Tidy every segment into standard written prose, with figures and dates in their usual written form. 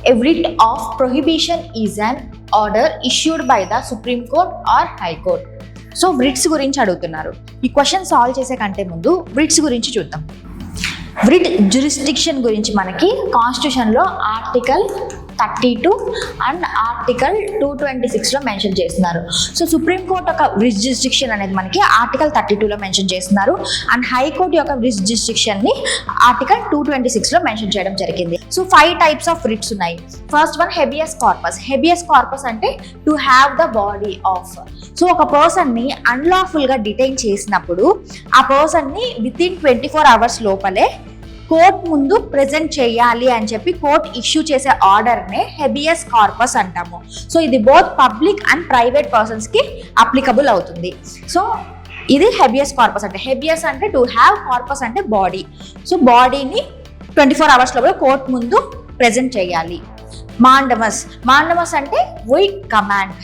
A writ of prohibition is an order issued by the Supreme Court or High Court. So writs గురించి అడుగుతున్నారు. ఈ question solve చేసే కంటే ముందు writs గురించి చూద్దాం. writ జ్యూరిస్డిక్షన్ గురించి మనకి కాన్స్టిట్యూషన్లో ఆర్టికల్ 32 అండ్ ఆర్టికల్ 226లో మెన్షన్ చేస్తున్నారు. సో సుప్రీంకోర్టు యొక్క writ జ్యూరిస్డిక్షన్ అనేది మనకి ఆర్టికల్ 32లో మెన్షన్ చేస్తున్నారు అండ్ హైకోర్టు యొక్క writ జ్యూరిస్డిక్షన్ని ఆర్టికల్ 226లో మెన్షన్ చేయడం జరిగింది. సో 5 టైప్స్ ఆఫ్ writs ఉన్నాయి. First one habeas corpus. Habeas corpus అంటే to have the body of. So ఒక పర్సన్ని అన్లాఫుల్గా డిటైన్ చేసినప్పుడు ఆ పర్సన్ని వితిన్ 24 hours లోపలే కోర్ట్ ముందు ప్రెజెంట్ చేయాలి అని చెప్పి కోర్ట్ ఇష్యూ చేసే ఆర్డర్నే హెబియస్ కార్పస్ అంటాము. సో ఇది బోత్ పబ్లిక్ అండ్ ప్రైవేట్ పర్సన్స్కి అప్లికబుల్ అవుతుంది. సో ఇది హెబియస్ కార్పస్ అంటే, హెబియస్ అంటే టు హ్యావ్, కార్పస్ అంటే బాడీ. సో బాడీని 24 hours లోపల కోర్ట్ ముందు ప్రెజెంట్ చేయాలి. మాండమస్. మాండమస్ అంటే వి కమాండ్.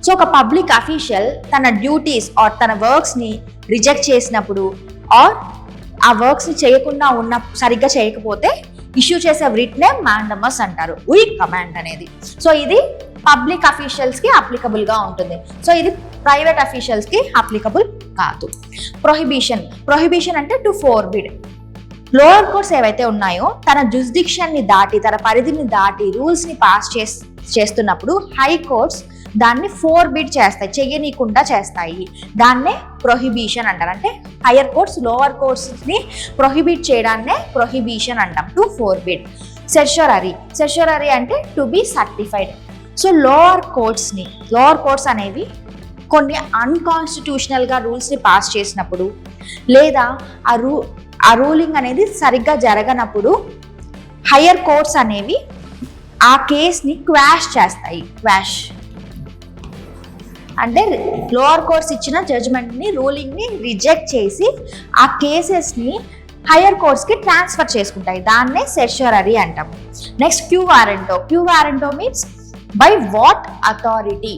సో ఒక పబ్లిక్ అఫీషియల్ తన డ్యూటీస్ ఆర్ తన వర్క్స్ని రిజెక్ట్ చేసినప్పుడు ఆర్ ఆ వర్క్స్ని చేయకుండా సరిగ్గా చేయకపోతే ఇష్యూ చేసే writనే మాండమస్ అంటారు, వి కమాండ్ అనేది. సో ఇది పబ్లిక్ అఫీషియల్స్కి అప్లికబుల్గా ఉంటుంది. సో ఇది ప్రైవేట్ అఫీషియల్స్కి అప్లికబుల్ కాదు. ప్రొహిబిషన్. ప్రొహిబిషన్ అంటే టు ఫోర్బిడ్. లోవర్ కోర్ట్స్ ఏవైతే ఉన్నాయో తన జ్యూరిస్డిక్షన్ని దాటి, తన పరిధిని దాటి రూల్స్ని పాస్ చేస్తున్నప్పుడు హై కోర్ట్స్ దాన్ని ఫోర్బిడ్ చేస్తాయి, చెయ్యనీయకుండా చేస్తాయి. దాన్నే ప్రొహిబిషన్ అంటారు. అంటే హయ్యర్ కోర్ట్స్ లోవర్ కోర్ట్స్ని ప్రొహిబిట్ చేయడాన్నే ప్రొహిబిషన్ అంటాం, టు ఫోర్బిడ్. సెర్షరరీ. సెర్షరరీ అంటే to be certified. So lower courts అనేవి కొన్ని అన్కాన్స్టిట్యూషనల్గా రూల్స్ని పాస్ చేసినప్పుడు లేదా ఆ రూలింగ్ అనేది సరిగ్గా జరగనప్పుడు హయ్యర్ కోర్ట్స్ అనేవి ఆ కేస్ని క్వాష్ చేస్తాయి. క్వాష్ అంటే లోవర్ కోర్ట్స్ ఇచ్చిన జడ్జ్మెంట్ని, రూలింగ్ని రిజెక్ట్ చేసి ఆ కేసెస్ని హయ్యర్ కోర్ట్స్కి ట్రాన్స్ఫర్ చేసుకుంటాయి. దాన్నే సెర్షరరీ అంటాము. Next quo warranto. Quo warranto means by what authority.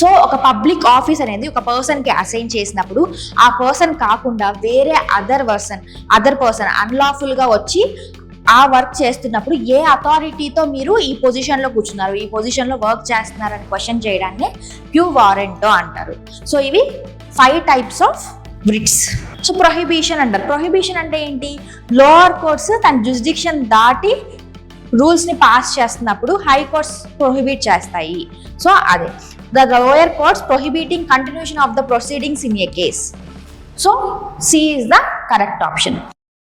So ఒక పబ్లిక్ ఆఫీస్ అనేది ఒక పర్సన్కి అసైన్ చేసినప్పుడు ఆ పర్సన్ కాకుండా వేరే అదర్ పర్సన్ అన్లాఫుల్గా వచ్చి ఆ వర్క్ చేస్తున్నప్పుడు ఏ అథారిటీతో మీరు ఈ పొజిషన్లో కూర్చున్నారు, ఈ పొజిషన్లో వర్క్ చేస్తున్నారని క్వశ్చన్ చేయడాన్ని క్యూ వారెంటో అంటారు. సో ఇవి 5 types of writs. So prohibition అంటారు. ప్రొహిబిషన్ అంటే ఏంటి? లోవర్ కోర్ట్స్ తన జ్యూరిస్డిక్షన్ దాటి రూల్స్ని పాస్ చేస్తున్నప్పుడు హై కోర్ట్స్ ప్రొహిబిట్ చేస్తాయి. సో అదే the lower courts prohibiting continuation of the proceedings in a case. So C is the correct option.